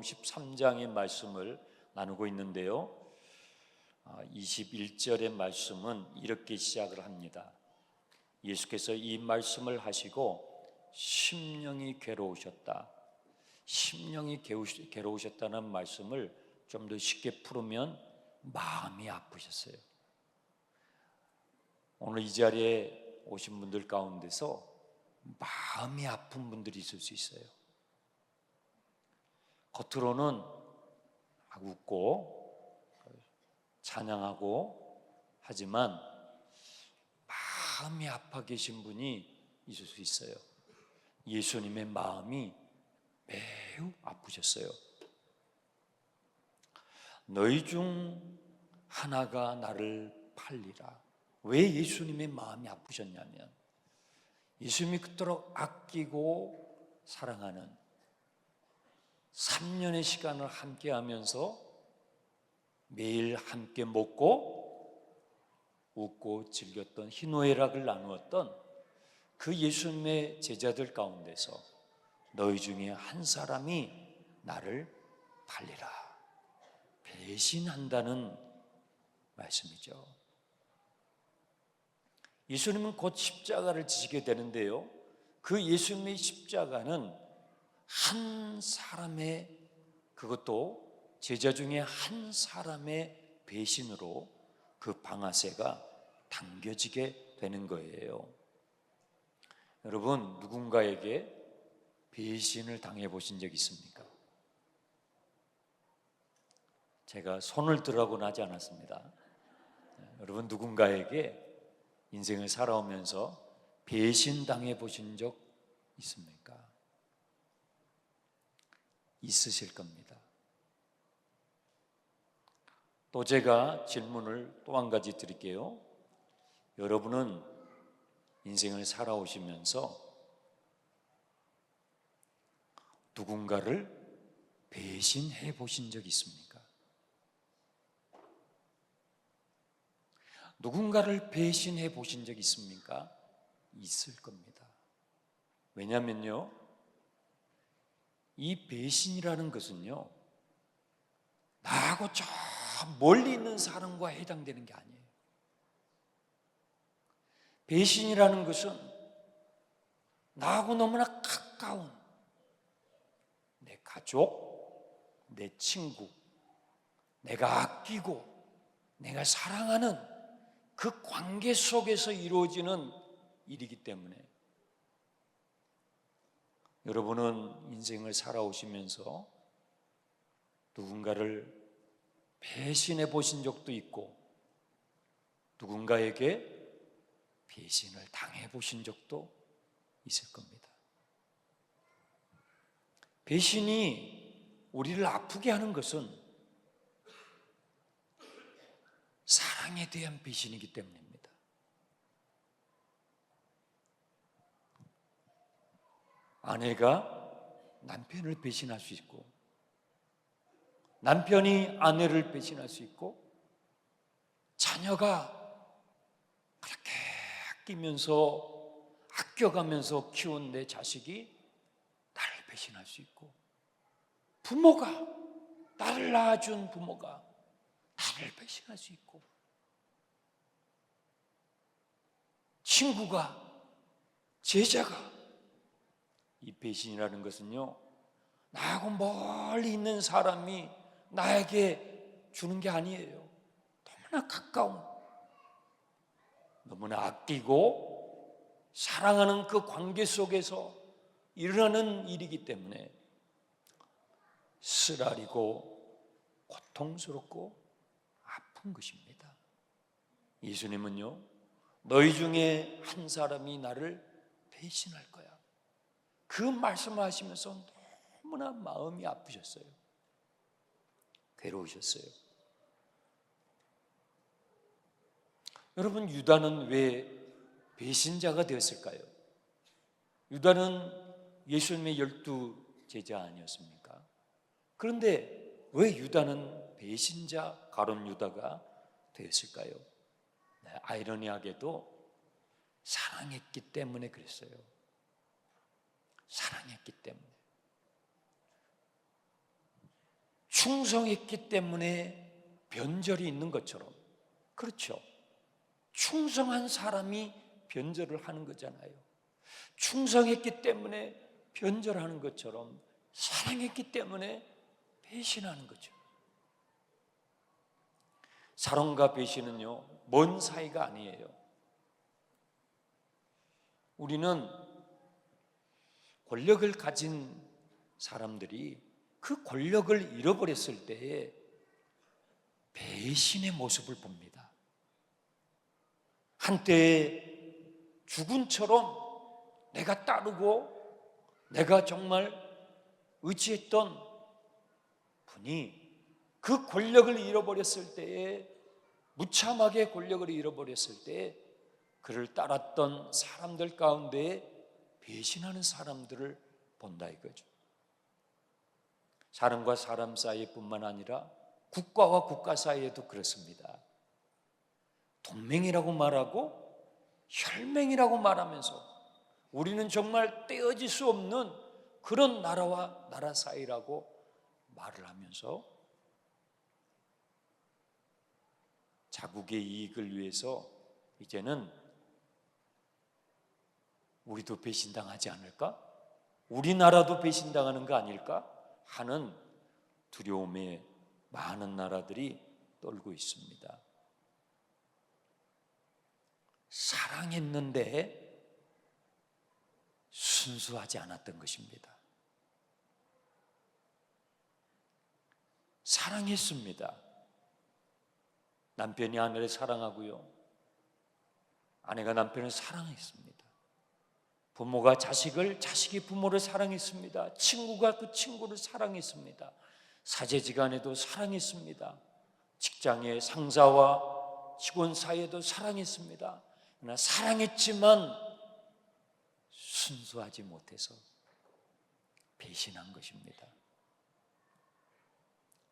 13장의 말씀을 나누고 있는데요. 21절의 말씀은 이렇게 시작을 합니다. 예수께서 이 말씀을 하시고 심령이 괴로우셨다. 심령이 괴로우셨다는 말씀을 좀 더 쉽게 풀으면 마음이 아프셨어요. 오늘 이 자리에 오신 분들 가운데서 마음이 아픈 분들이 있을 수 있어요. 겉으로는 웃고 찬양하고 하지만 마음이 아파 계신 분이 있을 수 있어요. 예수님의 마음이 매우 아프셨어요. 너희 중 하나가 나를 팔리라. 왜 예수님의 마음이 아프셨냐면 예수님이 그토록 아끼고 사랑하는 3년의 시간을 함께 하면서 매일 함께 먹고 웃고 즐겼던 희노애락을 나누었던 그 예수님의 제자들 가운데서 너희 중에 한 사람이 나를 팔리라. 배신한다는 말씀이죠. 예수님은 곧 십자가를 지시게 되는데요. 그 예수님의 십자가는 한 사람의, 그것도 제자 중에 한 사람의 배신으로 그 방아쇠가 당겨지게 되는 거예요. 여러분, 누군가에게 배신을 당해보신 적 있습니까? 제가 손을 들라고는 하지 않았습니다. 여러분, 누군가에게 인생을 살아오면서 배신당해 보신 적 있습니까? 있으실 겁니다. 또 제가 질문을 또 한 가지 드릴게요. 여러분은 인생을 살아오시면서 누군가를 배신해 보신 적 있습니까? 누군가를 배신해 보신 적 있습니까? 있을 겁니다. 왜냐면요, 이 배신이라는 것은요, 나하고 저 멀리 있는 사람과 해당되는 게 아니에요. 배신이라는 것은 나하고 너무나 가까운 내 가족, 내 친구, 내가 아끼고 내가 사랑하는 그 관계 속에서 이루어지는 일이기 때문에 여러분은 인생을 살아오시면서 누군가를 배신해 보신 적도 있고 누군가에게 배신을 당해 보신 적도 있을 겁니다. 배신이 우리를 아프게 하는 것은 사랑에 대한 배신이기 때문입니다. 아내가 남편을 배신할 수 있고 남편이 아내를 배신할 수 있고 자녀가 그렇게 아껴가면서 키운 내 자식이 나를 배신할 수 있고 부모가 나를 낳아준 부모가 나를 배신할 수 있고 친구가 제자가 이 배신이라는 것은요 나하고 멀리 있는 사람이 나에게 주는 게 아니에요. 너무나 가까운 너무나 아끼고 사랑하는 그 관계 속에서 일어나는 일이기 때문에 쓰라리고 고통스럽고 아픈 것입니다. 예수님은요 너희 중에 한 사람이 나를 배신할 거야 그 말씀을 하시면서 너무나 마음이 아프셨어요. 괴로우셨어요. 여러분, 유다는 왜 배신자가 되었을까요? 유다는 예수님의 12 제자 아니었습니까? 그런데 왜 유다는 배신자 가룟 유다가 되었을까요? 네, 아이러니하게도 사랑했기 때문에 그랬어요. 사랑했기 때문에. 충성했기 때문에 변절이 있는 것처럼, 그렇죠. 충성한 사람이 변절을 하는 거잖아요. 충성했기 때문에 변절하는 것처럼 사랑했기 때문에 배신하는 거죠. 사랑과 배신은요, 먼 사이가 아니에요. 우리는 권력을 가진 사람들이 그 권력을 잃어버렸을 때에 배신의 모습을 봅니다. 한때의 주군처럼 내가 따르고 내가 정말 의지했던 분이 그 권력을 잃어버렸을 때에, 무참하게 권력을 잃어버렸을 때에 그를 따랐던 사람들 가운데 배신하는 사람들을 본다 이거죠. 사람과 사람 사이뿐만 아니라 국가와 국가 사이에도 그렇습니다. 동맹이라고 말하고 혈맹이라고 말하면서 우리는 정말 떼어질 수 없는 그런 나라와 나라 사이라고 말을 하면서 자국의 이익을 위해서 이제는 우리도 배신당하지 않을까? 우리나라도 배신당하는 거 아닐까? 하는 두려움에 많은 나라들이 떨고 있습니다. 사랑했는데 순수하지 않았던 것입니다. 사랑했습니다. 남편이 아내를 사랑하고요, 아내가 남편을 사랑했습니다. 부모가 자식을, 자식이 부모를 사랑했습니다. 친구가 그 친구를 사랑했습니다. 사제지간에도 사랑했습니다. 직장의 상사와 직원 사이에도 사랑했습니다. 그러나 사랑했지만 순수하지 못해서 배신한 것입니다.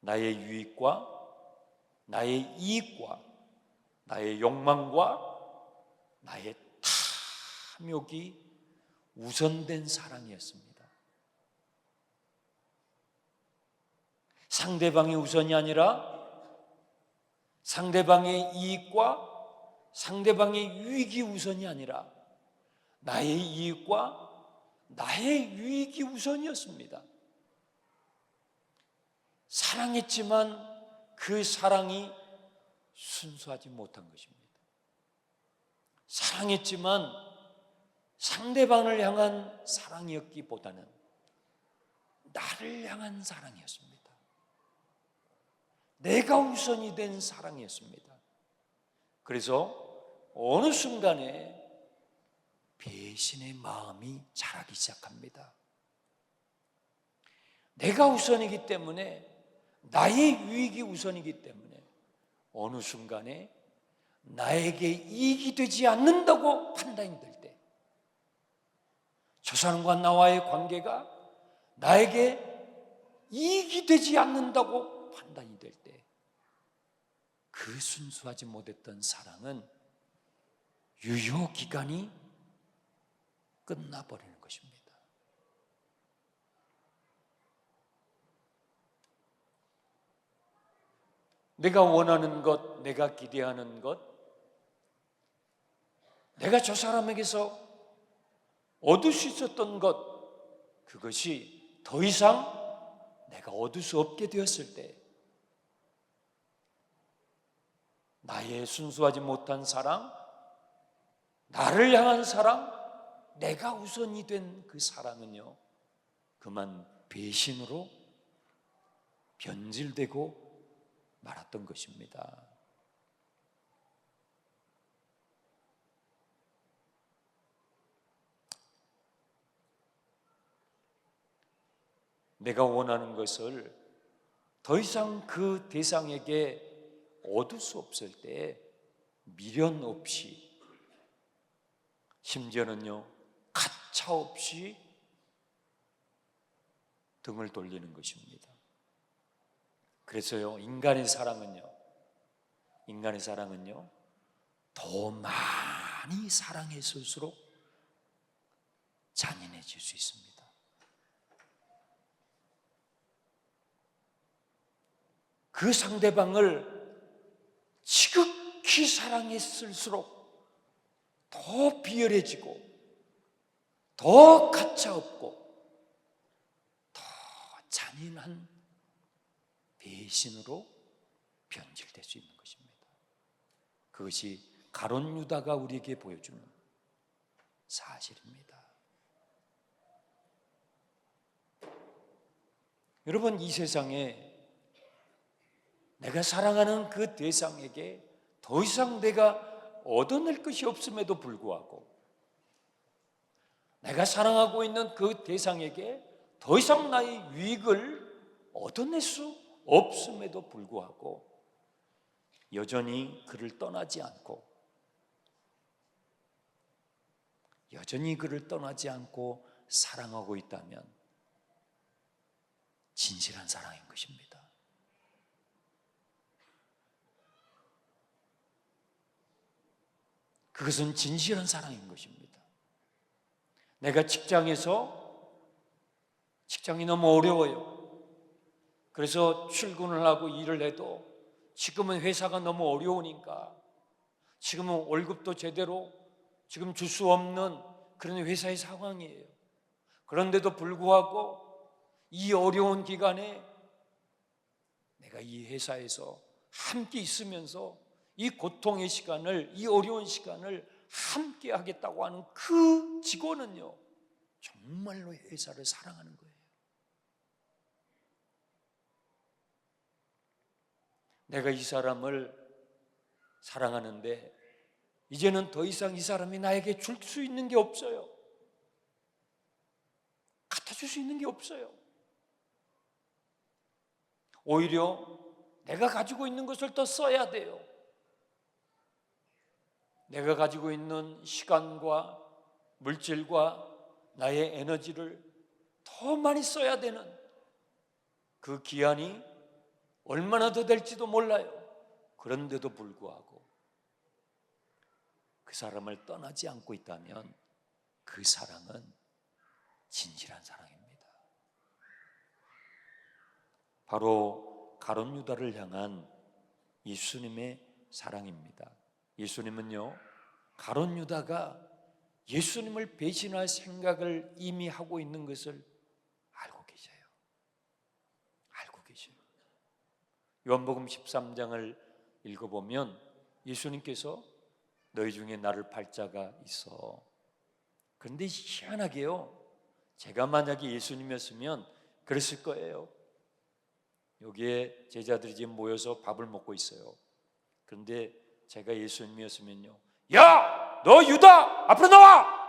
나의 유익과 나의 이익과 나의 욕망과 나의 탐욕이 우선된 사랑이었습니다. 상대방이 우선이 아니라 상대방의 이익과 상대방의 유익이 우선이 아니라 나의 이익과 나의 유익이 우선이었습니다. 사랑했지만 그 사랑이 순수하지 못한 것입니다. 사랑했지만 상대방을 향한 사랑이었기보다는 나를 향한 사랑이었습니다. 내가 우선이 된 사랑이었습니다. 그래서 어느 순간에 배신의 마음이 자라기 시작합니다. 내가 우선이기 때문에, 나의 유익이 우선이기 때문에 어느 순간에 나에게 이익이 되지 않는다고 판단이 될 때, 저 사람과 나와의 관계가 나에게 이익이 되지 않는다고 판단이 될 때, 그 순수하지 못했던 사랑은 유효기간이 끝나버리는 것입니다. 내가 원하는 것, 내가 기대하는 것, 내가 저 사람에게서 얻을 수 있었던 것, 그것이 더 이상 내가 얻을 수 없게 되었을 때, 나의 순수하지 못한 사랑, 나를 향한 사랑, 내가 우선이 된 그 사랑은요, 그만 배신으로 변질되고 말았던 것입니다. 내가 원하는 것을 더 이상 그 대상에게 얻을 수 없을 때 미련 없이, 심지어는요 가차 없이 등을 돌리는 것입니다. 그래서요 인간의 사랑은요 더 많이 사랑했을수록 잔인해질 수 있습니다. 그 상대방을 지극히 사랑했을수록 더 비열해지고 더 가차없고 더 잔인한 배신으로 변질될 수 있는 것입니다. 그것이 가룟 유다가 우리에게 보여주는 사실입니다. 여러분, 이 세상에 내가 사랑하는 그 대상에게 더 이상 내가 얻어낼 것이 없음에도 불구하고, 내가 사랑하고 있는 그 대상에게 더 이상 나의 유익을 얻어낼 수 없음에도 불구하고 여전히 그를 떠나지 않고 사랑하고 있다면 진실한 사랑인 것입니다. 그것은 진실한 사랑인 것입니다. 내가 직장이 너무 어려워요. 그래서 출근을 하고 일을 해도 지금은 회사가 너무 어려우니까, 지금은 월급도 제대로 지금 줄 수 없는 그런 회사의 상황이에요. 그런데도 불구하고 이 어려운 기간에 내가 이 회사에서 함께 있으면서 이 고통의 시간을, 이 어려운 시간을 함께 하겠다고 하는 그 직원은요, 정말로 회사를 사랑하는 거예요. 내가 이 사람을 사랑하는데 이제는 더 이상 이 사람이 나에게 줄 수 있는 게 없어요. 갖다 줄 수 있는 게 없어요. 오히려 내가 가지고 있는 것을 더 써야 돼요. 내가 가지고 있는 시간과 물질과 나의 에너지를 더 많이 써야 되는 그 기한이 얼마나 더 될지도 몰라요. 그런데도 불구하고 그 사람을 떠나지 않고 있다면 그 사랑은 진실한 사랑입니다. 바로 가룟 유다를 향한 예수님의 사랑입니다. 예수님은요, 가룟 유다가 예수님을 배신할 생각을 이미 하고 있는 것을 알고 계셔요. 요한복음 13장을 읽어보면 예수님께서 너희 중에 나를 팔 자가 있어. 그런데 희한하게요, 제가 만약에 예수님이었으면 그랬을 거예요. 여기에 제자들이 지금 모여서 밥을 먹고 있어요. 그런데 제가 예수님이었으면요, 야! 너 유다! 앞으로 나와!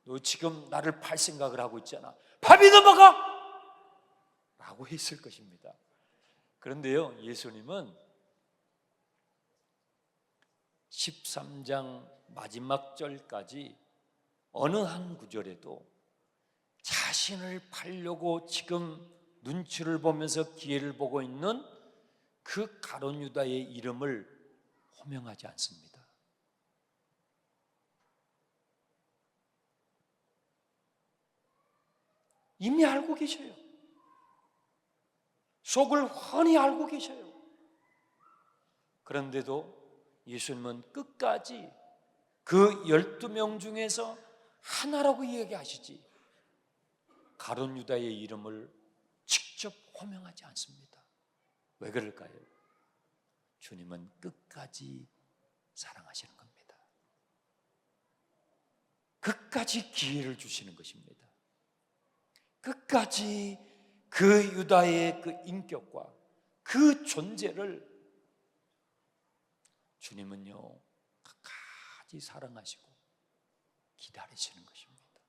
너 지금 나를 팔 생각을 하고 있잖아. 밥이 넘어가! 라고 했을 것입니다. 그런데요, 예수님은 13장 마지막 절까지 어느 한 구절에도 자신을 팔려고 지금 눈치를 보면서 기회를 보고 있는 그 가룟 유다의 이름을 호명하지 않습니다. 이미 알고 계셔요. 속을 훤히 알고 계셔요. 그런데도 예수님은 끝까지 그 12명 중에서 하나라고 이야기하시지 가룟 유다의 이름을 직접 호명하지 않습니다. 왜 그럴까요? 주님은 끝까지 사랑하시는 겁니다. 끝까지 기회를 주시는 것입니다. 끝까지 그 유다의 그 인격과 그 존재를 주님은요, 끝까지 사랑하시고 기다리시는 것입니다.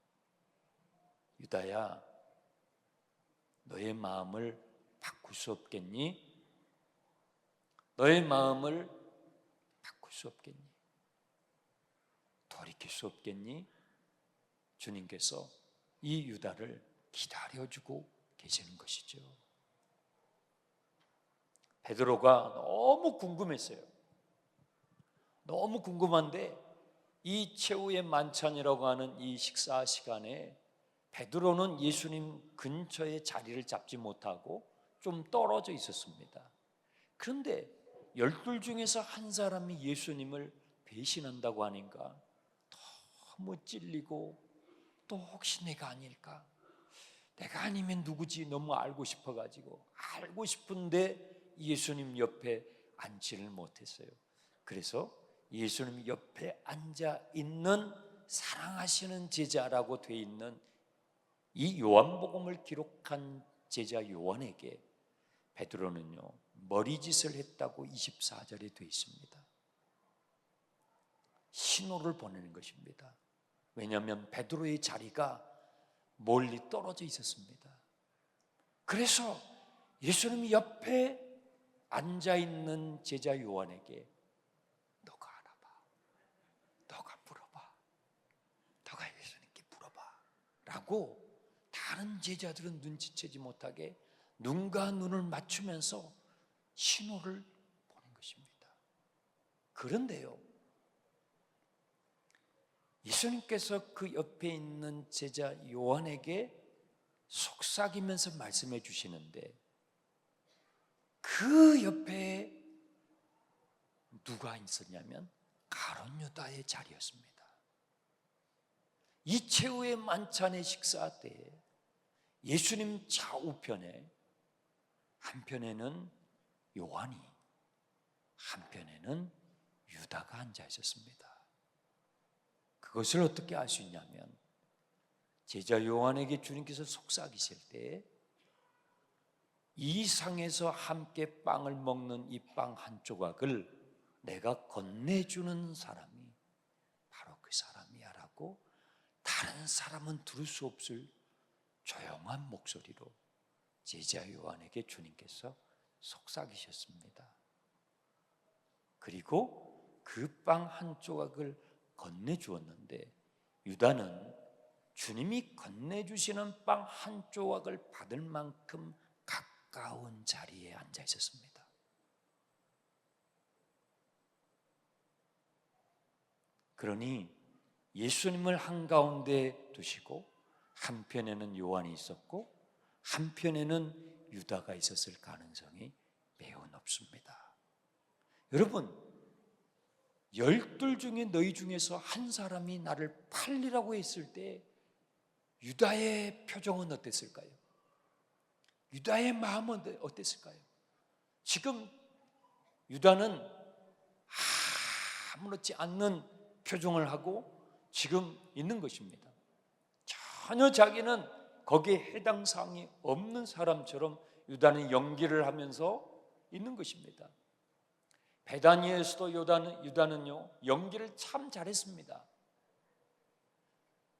유다야, 너의 마음을 바꿀 수 없겠니? 너의 마음을 바꿀 수 없겠니? 돌이킬 수 없겠니? 주님께서 이 유다를 기다려주고 계시는 것이죠. 베드로가 너무 궁금했어요. 너무 궁금한데 이 최후의 만찬이라고 하는 이 식사 시간에 베드로는 예수님 근처에 자리를 잡지 못하고 좀 떨어져 있었습니다. 그런데 12 중에서 한 사람이 예수님을 배신한다고 하니까 너무 찔리고, 또 혹시 내가 아닐까? 내가 아니면 누구지? 너무 알고 싶어가지고, 알고 싶은데 예수님 옆에 앉지를 못했어요. 그래서 예수님 옆에 앉아 있는 사랑하시는 제자라고 돼 있는 이 요한복음을 기록한 제자 요한에게 베드로는요, 머리짓을 했다고 24절에 돼 있습니다. 신호를 보내는 것입니다. 왜냐하면 베드로의 자리가 멀리 떨어져 있었습니다. 그래서 예수님이 옆에 앉아있는 제자 요한에게 너가 알아봐, 너가 물어봐, 너가 예수님께 물어봐 라고 다른 제자들은 눈치채지 못하게 눈과 눈을 맞추면서 신호를 보낸 것입니다. 그런데요, 예수님께서 그 옆에 있는 제자 요한에게 속삭이면서 말씀해 주시는데, 그 옆에 누가 있었냐면 가룟 유다의 자리였습니다. 이 최후의 만찬의 식사 때에 예수님 좌우편에 한편에는 요한이, 한편에는 유다가 앉아 있었습니다. 그것을 어떻게 알 수 있냐면, 제자 요한에게 주님께서 속삭이실 때 이 상에서 함께 빵을 먹는 이 빵 한 조각을 내가 건네주는 사람이 바로 그 사람이야 라고 다른 사람은 들을 수 없을 조용한 목소리로 제자 요한에게 주님께서 속삭이셨습니다. 그리고 그 빵 한 조각을 건네주었는데, 유다는 주님이 건네주시는 빵 한 조각을 받을 만큼 가까운 자리에 앉아 있었습니다. 그러니 예수님을 한가운데 두시고 한편에는 요한이 있었고 한편에는 유다가 있었을 가능성이 매우 높습니다. 여러분, 12 중에 너희 중에서 한 사람이 나를 팔리라고 했을 때 유다의 표정은 어땠을까요? 유다의 마음은 어땠을까요? 지금 유다는 아무렇지 않는 표정을 하고 지금 있는 것입니다. 전혀 자기는 거기에 해당 사항이 없는 사람처럼 유다는 연기를 하면서 있는 것입니다. 베다니에서도 유다는요, 연기를 참 잘했습니다.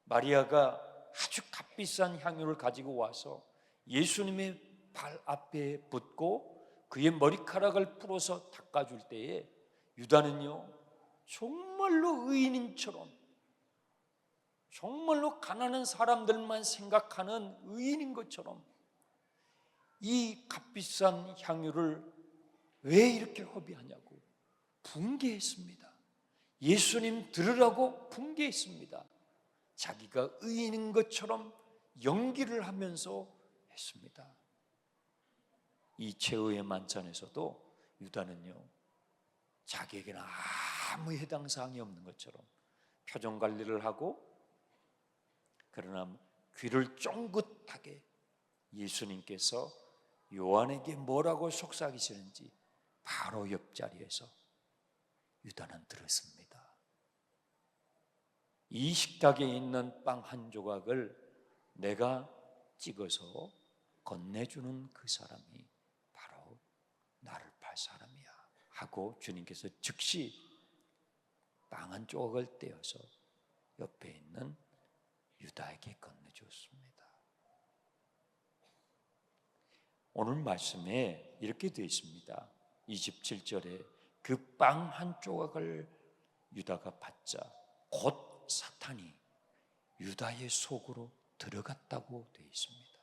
마리아가 아주 값비싼 향유를 가지고 와서 예수님의 발 앞에 붓고 그의 머리카락을 풀어서 닦아줄 때에 유다는요, 정말로 의인인처럼, 정말로 가난한 사람들만 생각하는 의인인 것처럼 이 값비싼 향유를 왜 이렇게 허비하냐고 분개했습니다. 예수님 들으라고 분개했습니다. 자기가 의인인 것처럼 연기를 하면서 했습니다. 이 최후의 만찬에서도 유다는요, 자기에게는 아무 해당 사항이 없는 것처럼 표정 관리를 하고, 그러나 귀를 쫑긋하게 예수님께서 요한에게 뭐라고 속삭이시는지 바로 옆자리에서 유다는 들었습니다. 이 식탁에 있는 빵 한 조각을 내가 찍어서 건네주는 그 사람이 바로 나를 팔 사람이야 하고 주님께서 즉시 빵 한 조각을 떼어서 옆에 있는 유다에게 건네주었습니다. 오늘 말씀에 이렇게 되어 있습니다. 27절에 그 빵 한 조각을 유다가 받자 곧 사탄이 유다의 속으로 들어갔다고 되어 있습니다.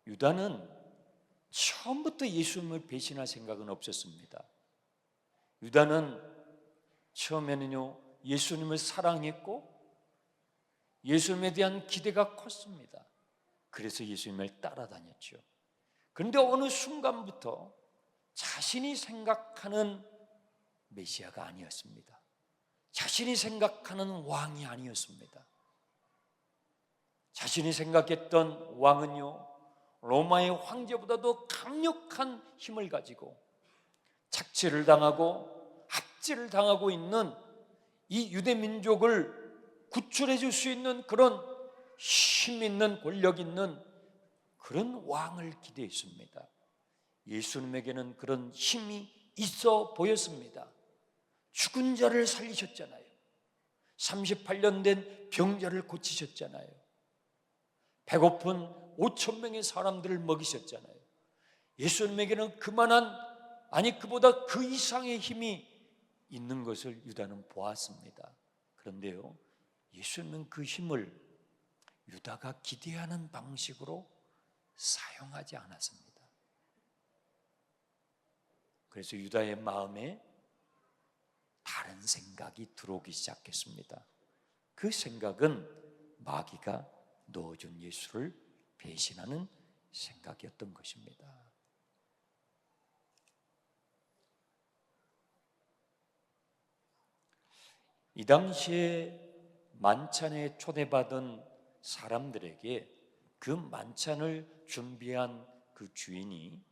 유다는 처음부터 예수님을 배신할 생각은 없었습니다. 유다는 처음에는요, 예수님을 사랑했고 예수님에 대한 기대가 컸습니다. 그래서 예수님을 따라다녔죠. 그런데 어느 순간부터 자신이 생각하는 메시아가 아니었습니다. 자신이 생각하는 왕이 아니었습니다. 자신이 생각했던 왕은요, 로마의 황제보다도 강력한 힘을 가지고 착취를 당하고 압제를 당하고 있는 이 유대 민족을 구출해 줄 수 있는 그런 힘 있는, 권력 있는 그런 왕을 기대했습니다. 예수님에게는 그런 힘이 있어 보였습니다. 죽은 자를 살리셨잖아요. 38년 된 병자를 고치셨잖아요. 배고픈 5천 명의 사람들을 먹이셨잖아요. 예수님에게는 그만한, 아니 그보다 그 이상의 힘이 있는 것을 유다는 보았습니다. 그런데요, 예수님은 그 힘을 유다가 기대하는 방식으로 사용하지 않았습니다. 그래서 유다의 마음에 다른 생각이 들어오기 시작했습니다. 그 생각은 마귀가 넣어준 예수를 배신하는 생각이었던 것입니다. 이 당시에 만찬에 초대받은 사람들에게 그 만찬을 준비한 그 주인이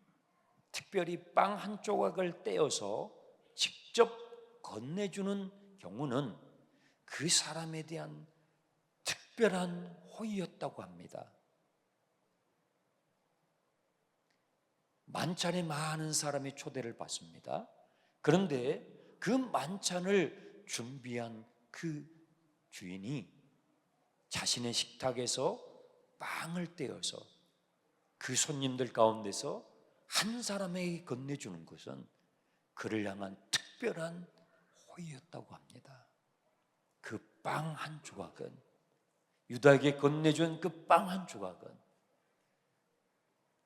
특별히 빵 한 조각을 떼어서 직접 건네주는 경우는 그 사람에 대한 특별한 호의였다고 합니다. 만찬에 많은 사람이 초대를 받습니다. 그런데 그 만찬을 준비한 그 주인이 자신의 식탁에서 빵을 떼어서 그 손님들 가운데서 한 사람에게 건네주는 것은 그를 향한 특별한 호의였다고 합니다. 그 빵 한 조각은, 유다에게 건네준 그 빵 한 조각은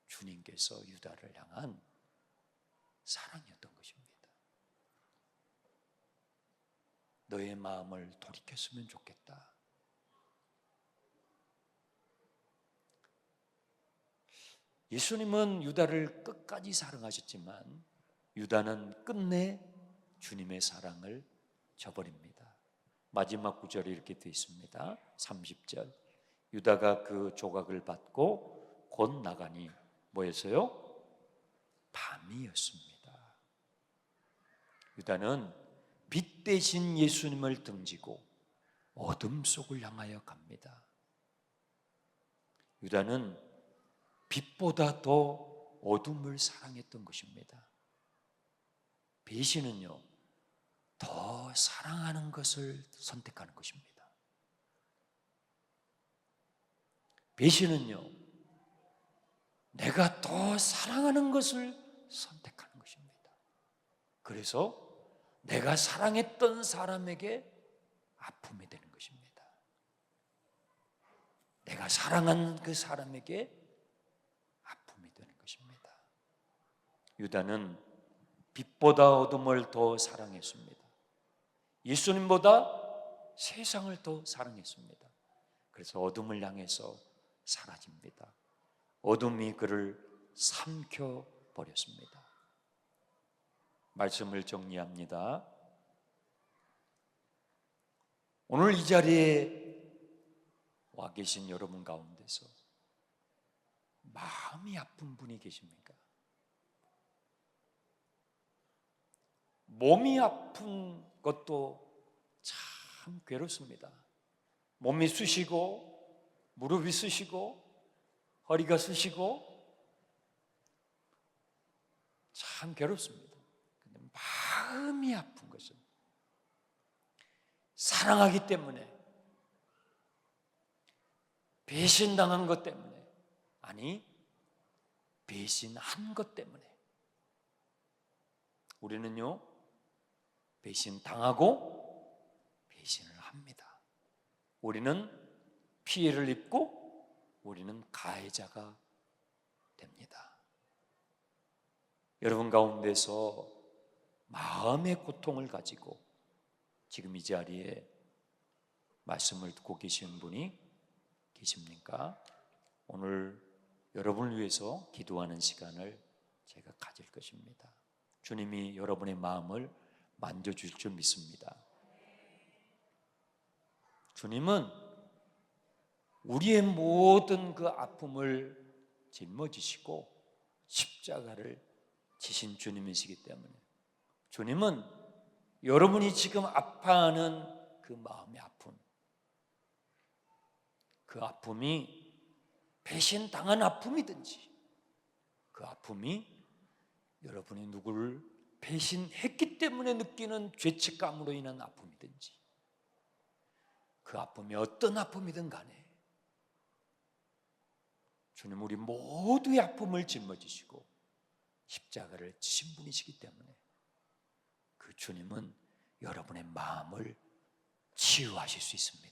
주님께서 유다를 향한 사랑이었던 것입니다. 너의 마음을 돌이켰으면 좋겠다. 예수님은 유다를 끝까지 사랑하셨지만 유다는 끝내 주님의 사랑을 저버립니다. 마지막 구절에 이렇게 되어 있습니다. 30절. 유다가 그 조각을 받고 곧 나가니 뭐였어요? 밤이었습니다. 유다는 빛 대신 예수님을 등지고 어둠 속을 향하여 갑니다. 유다는 빛보다 더 어둠을 사랑했던 것입니다. 배신은요, 더 사랑하는 것을 선택하는 것입니다. 배신은요, 내가 더 사랑하는 것을 선택하는 것입니다. 그래서 내가 사랑했던 사람에게 아픔이 되는 것입니다. 내가 사랑한 그 사람에게 아픔이 되는 것입니다. 유다는 빛보다 어둠을 더 사랑했습니다. 예수님보다 세상을 더 사랑했습니다. 그래서 어둠을 향해서 사라집니다. 어둠이 그를 삼켜버렸습니다. 말씀을 정리합니다. 오늘 이 자리에 와 계신 여러분 가운데서 마음이 아픈 분이 계십니까? 몸이 아픈 것도 참 괴롭습니다. 몸이 쑤시고 무릎이 쑤시고 허리가 쑤시고 참 괴롭습니다. 근데 마음이 아픈 것은 사랑하기 때문에, 배신당한 것 때문에, 아니 배신한 것 때문에 우리는요 배신당하고 배신을 합니다. 우리는 피해를 입고 우리는 가해자가 됩니다. 여러분 가운데서 마음의 고통을 가지고 지금 이 자리에 말씀을 듣고 계시는 분이 계십니까? 오늘 여러분을 위해서 기도하는 시간을 제가 가질 것입니다. 주님이 여러분의 마음을 만져주실 줄 믿습니다. 주님은 우리의 모든 그 아픔을 짊어지시고 십자가를 지신 주님이시기 때문에 주님은 여러분이 지금 아파하는 그 마음의 아픔, 그 아픔이 배신당한 아픔이든지 그 아픔이 여러분이 누구를 배신했기 때문에 느끼는 죄책감으로 인한 아픔이든지 그 아픔이 어떤 아픔이든 간에 주님 우리 모두의 아픔을 짊어지시고 십자가를 지신 분이시기 때문에 그 주님은 여러분의 마음을 치유하실 수 있습니다.